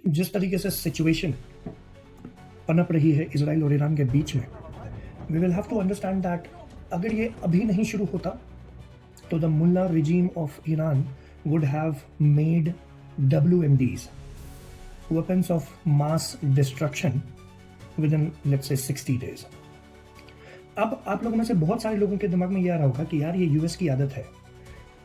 जिस तरीके से सिचुएशन पनप रही है इजराइल और ईरान के बीच में, we will have to understand that अगर ये अभी नहीं शुरू होता तो the mullah regime of Iran would have made WMDs, weapons of mass destruction, within let's say 60 days. अब आप लोगों में से बहुत सारे लोगों के दिमाग में ये आ रहा होगा कि यार ये यूएस की आदत है,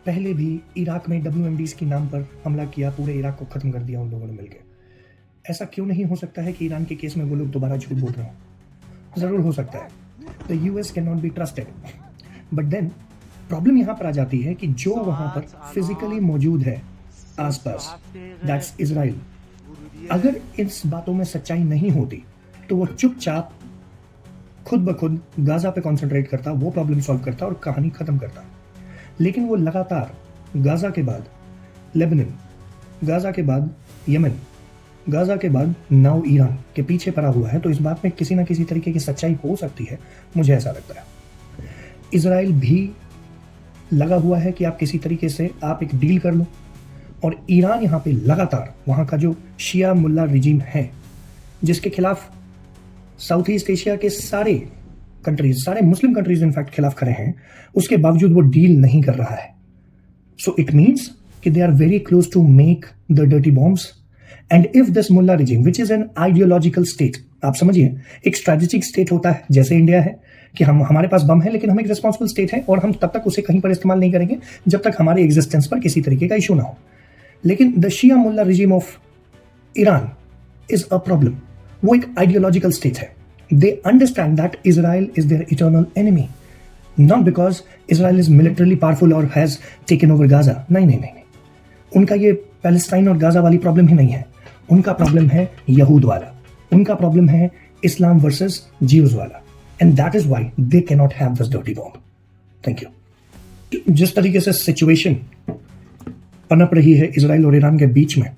पहले भी इराक में WMDs के नाम पर हमला किया, पूरे इराक को खत्म कर दिया उन लोगों ने मिलकर। ऐसा क्यों नहीं हो सकता है कि ईरान के केस में वो लोग दोबारा झूठ बोल रहे हो? जरूर हो सकता है। The US can not be trusted, but then problem यहाँ पर आ जाती है कि जो वहां पर फिजिकली मौजूद है आसपास, दैट्स इजराइल। अगर इस बातों में सच्चाई नहीं होती तो वो चुपचाप खुद ब खुद गाजा पे कंसंट्रेट करता, वो प्रॉब्लम सॉल्व करता और कहानी खत्म करता। लेकिन वो लगातार गाजा के बाद लेबनान, गाजा के बाद यमन, गाजा के बाद नाउ ईरान के पीछे पड़ा हुआ है। तो इस बात में किसी ना किसी तरीके की सच्चाई हो सकती है, मुझे ऐसा लगता है। इजराइल भी लगा हुआ है कि आप किसी तरीके से आप एक डील कर लो, और ईरान यहाँ पे लगातार वहाँ का जो शिया मुल्ला रिजीम है, जिसके खिलाफ साउथ ईस्ट एशिया के सारे कंट्रीज, सारे मुस्लिम कंट्रीज इनफैक्ट खिलाफ खड़े हैं, उसके बावजूद वो डील नहीं कर रहा है। सो इट मीन्स कि they are very close to make the dirty bombs. And if this mullah regime which is an ideological state, आप समझिए एक स्ट्रेटेजिक स्टेट होता है जैसे इंडिया है कि हम, हमारे पास बम है लेकिन हम एक रिस्पॉन्सिबल स्टेट है और हम तब तक उसे कहीं पर इस्तेमाल नहीं करेंगे जब तक हमारे एग्जिस्टेंस पर किसी तरीके का इशू ना हो। लेकिन the Shia mullah regime of Iran is a problem. वो एक आइडियोलॉजिकल स्टेट है। They understand that Israel is their eternal enemy, not because Israel is militarily powerful और हैज टेकन ओवर गाजा। नहीं। उनका ये पैलेस्टाइन और गाजा वाली problem ही नहीं है। उनका प्रॉब्लम है यहूद वाला, उनका प्रॉब्लम है इस्लाम वर्सेस ज्यूज वाला, and that is why they can not have this dirty bomb. Thank you. जिस तरीके से सिचुएशन पनप रही है इजराइल और ईरान के बीच में,